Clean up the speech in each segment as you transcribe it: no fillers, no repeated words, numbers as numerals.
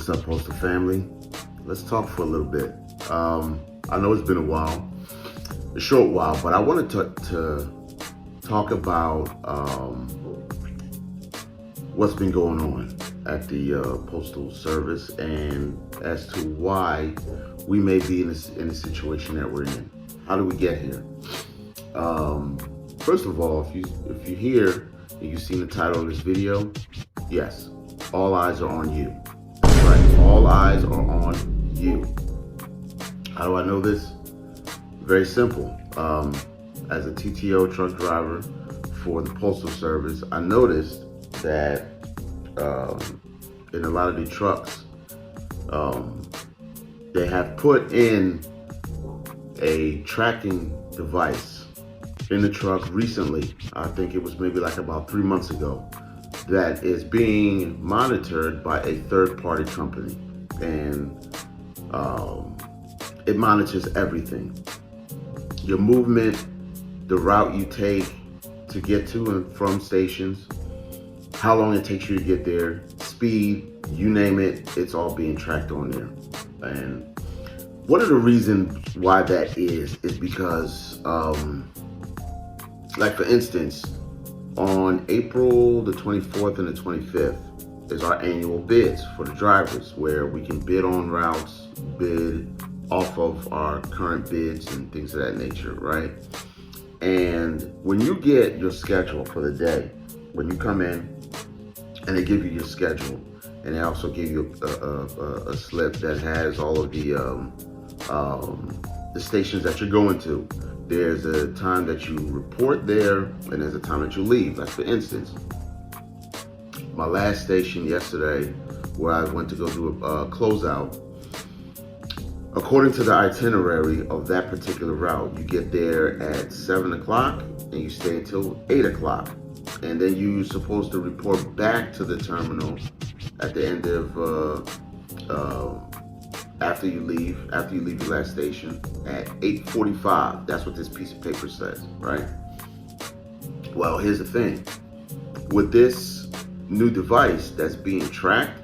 What's up, postal family? Let's talk for a little bit. I know it's been a short while, but I wanted to talk about what's been going on at the Postal Service and as to why we may be in a situation that we're in. How do we get here? First of all, if you're here and you've seen the title of this video, yes, all eyes are on you. That's right, all eyes are on you. How do I know this? Very simple. As a TTO truck driver for the Postal Service, I noticed that in a lot of the trucks, they have put in a tracking device in the truck recently. I think it was maybe like about 3 months ago, that is being monitored by a third-party company, and it monitors everything. Your movement, the route you take to get to and from stations, how long it takes you to get there, speed, you name it, it's all being tracked on there. And one of the reasons why that is because, like for instance, on April the 24th and the 25th is our annual bids for the drivers, where we can bid on routes, bid off of our current bids and things of that nature, right? And when you get your schedule for the day, when you come in and they give you your schedule, and they also give you a slip that has all of the stations that you're going to. There's a time that you report there, and there's a time that you leave. Like for instance, my last station yesterday, where I went to go do a closeout, according to the itinerary of that particular route, you get there at 7 o'clock and you stay until 8 o'clock. And then you're supposed to report back to the terminal at the end of, after you leave your last station at 8:45. That's what this piece of paper says, right? Well, here's the thing. With this new device that's being tracked,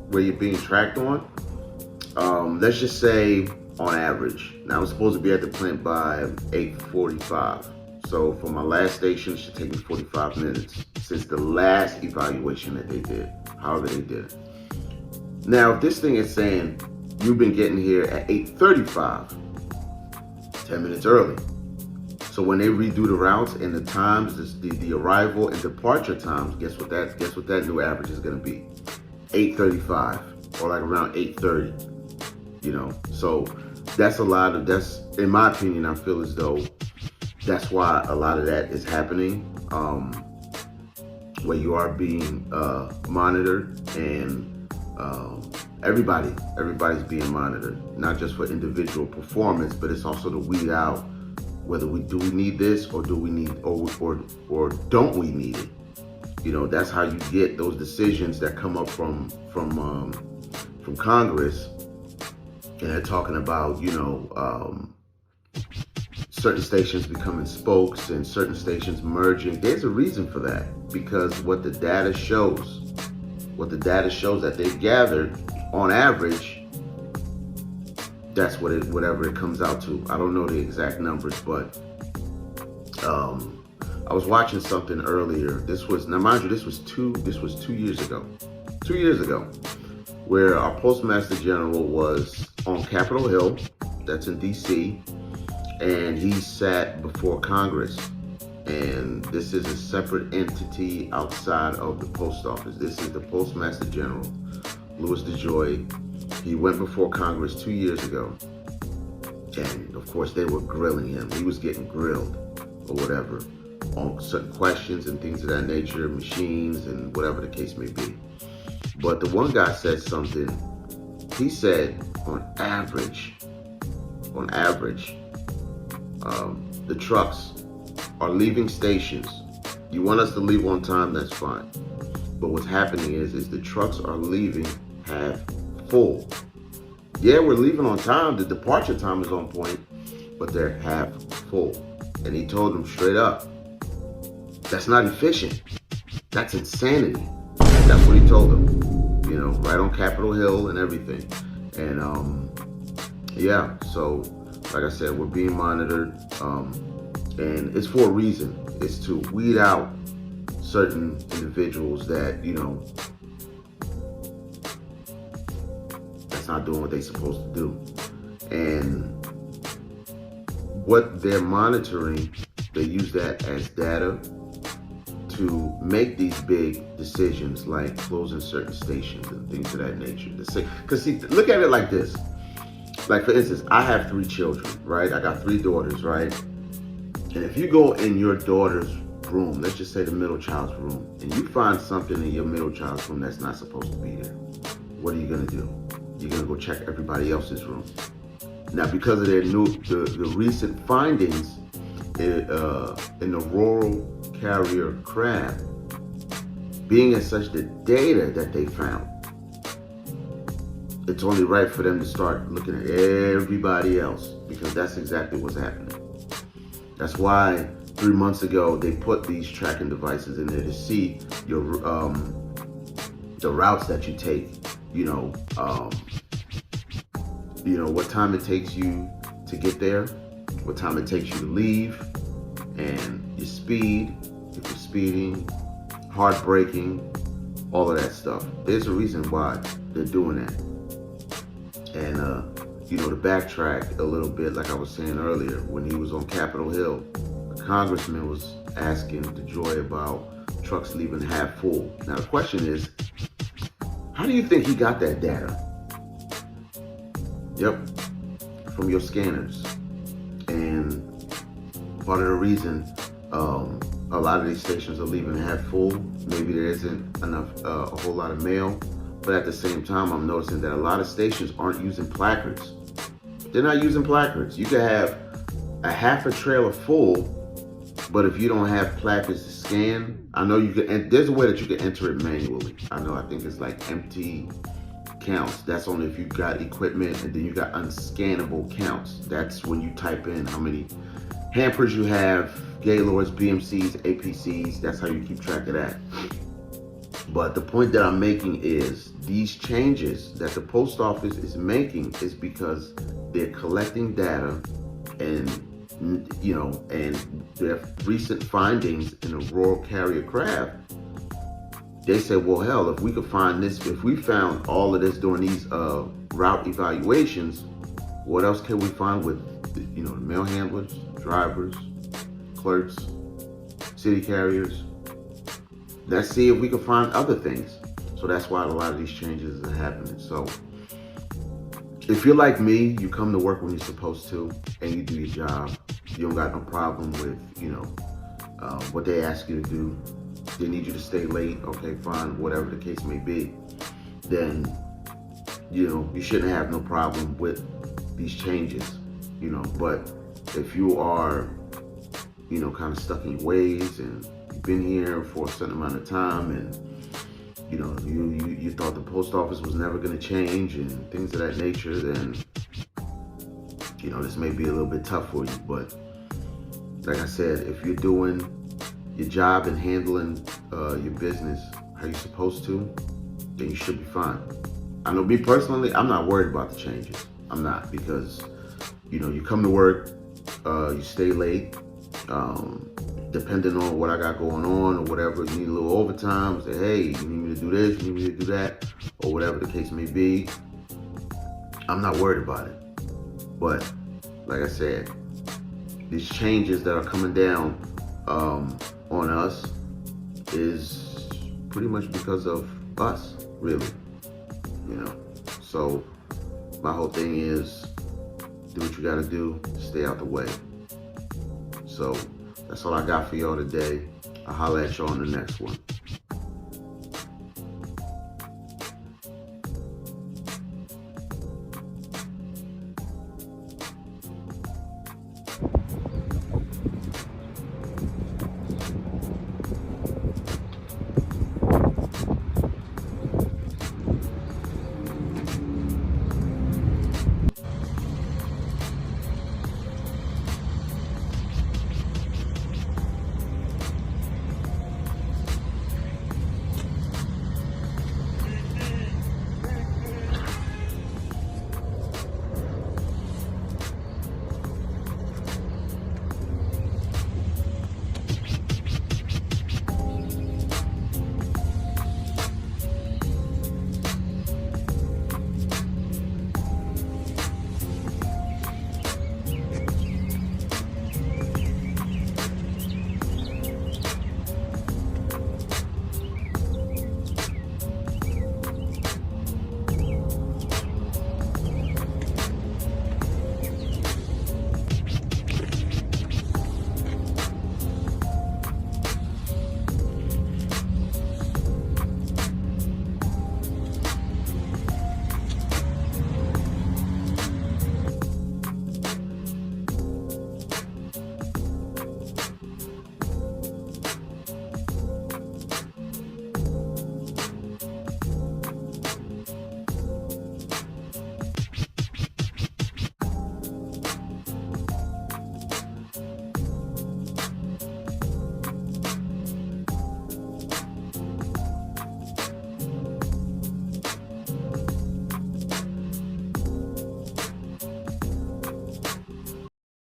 where you're being tracked on, let's just say on average, now I'm supposed to be at the plant by 8:45. So for my last station, it should take me 45 minutes since the last evaluation that they did, however they did it. Now, if this thing is saying you've been getting here at 8:35, 10 minutes early. So when they redo the routes and the times, the arrival and departure times, guess what that new average is gonna be? 8:35, or like around 8:30, you know? So that's in my opinion, I feel as though that's why a lot of that is happening, where you are being monitored, and everybody's being monitored, not just for individual performance, but it's also to weed out whether we need this, or don't we need it. You know, that's how you get those decisions that come up from Congress, and they're talking about, you know, certain stations becoming spokes and certain stations merging. There's a reason for that, because what the data shows that they've gathered, on average, that's whatever it comes out to. I don't know the exact numbers, but I was watching something earlier. Now mind you, this was 2 years ago. 2 years ago, where our Postmaster General was on Capitol Hill, that's in DC, and he sat before Congress. And this is a separate entity outside of the post office. This is the Postmaster General, Louis DeJoy. He went before Congress 2 years ago. And of course, they were grilling him. He was getting grilled or whatever on certain questions and things of that nature, machines and whatever the case may be. But the one guy said something. He said, on average, the trucks are leaving stations. You want us to leave on time, that's fine. But what's happening is the trucks are leaving half full. Yeah, we're leaving on time. The departure time is on point, but they're half full. And he told them straight up, that's not efficient. That's insanity. That's what he told them, you know, right right on Capitol Hill and everything. And yeah, so like I said, we're being monitored, and it's for a reason. It's to weed out certain individuals that, you know, that's not doing what they're supposed to do. And what they're monitoring, they use that as data to make these big decisions, like closing certain stations and things of that nature. Because see, look at it like this. Like, for instance, I have 3 children, right? I got 3 daughters, right? And if you go in your daughter's room, let's just say the middle child's room, and you find something in your middle child's room that's not supposed to be there, what are you gonna do? You're gonna go check everybody else's room. Now, because of the recent findings in the rural carrier craft, being as such the data that they found, it's only right for them to start looking at everybody else, because that's exactly what's happening. That's why 3 months ago they put these tracking devices in there to see your the routes that you take. What time it takes you to get there, what time it takes you to leave, and your speed, if you're speeding, hard braking, all of that stuff. There's a reason why they're doing that. And to backtrack a little bit, like I was saying earlier, when he was on Capitol Hill, a congressman was asking DeJoy about trucks leaving half full. Now the question is, how do you think he got that data? Yep, from your scanners. And part of the reason a lot of these stations are leaving half full, maybe there isn't enough, a whole lot of mail, but at the same time, I'm noticing that a lot of stations aren't using placards. They're not using placards. You could have a half a trailer full, but if you don't have placards to scan, I know you can, and there's a way that you can enter it manually. I think it's like empty counts. That's only if you got equipment, and then you got unscannable counts. That's when you type in how many hampers you have, Gaylords, BMCs, APCs. That's how you keep track of that. But the point that I'm making is these changes that the post office is making is because they're collecting data, and and their recent findings in the rural carrier craft. They said, well, hell, if we could find this, if we found all of this during these route evaluations, what else can we find with the mail handlers, drivers, clerks, city carriers? Let's see if we can find other things. So that's why a lot of these changes are happening. So if you're like me, you come to work when you're supposed to, and you do your job. You don't got no problem with, what they ask you to do. They need you to stay late, okay, fine, whatever the case may be. Then, you shouldn't have no problem with these changes, But if you are, kind of stuck in your ways, and you've been here for a certain amount of time, and you thought the post office was never going to change and things of that nature, then this may be a little bit tough for you. But like I said, if you're doing your job and handling your business how you're supposed to, then you should be fine. I know, me personally, I'm not worried about the changes. I'm not, because you come to work, you stay late, depending on what I got going on or whatever. You need a little overtime, say, hey, you need me to do this, you need me to do that, or whatever the case may be. I'm not worried about it. But like I said, these changes that are coming down on us is pretty much because of us, really. So my whole thing is, do what you gotta do, stay out the way. So that's all I got for y'all today. I'll holler at y'all on the next one.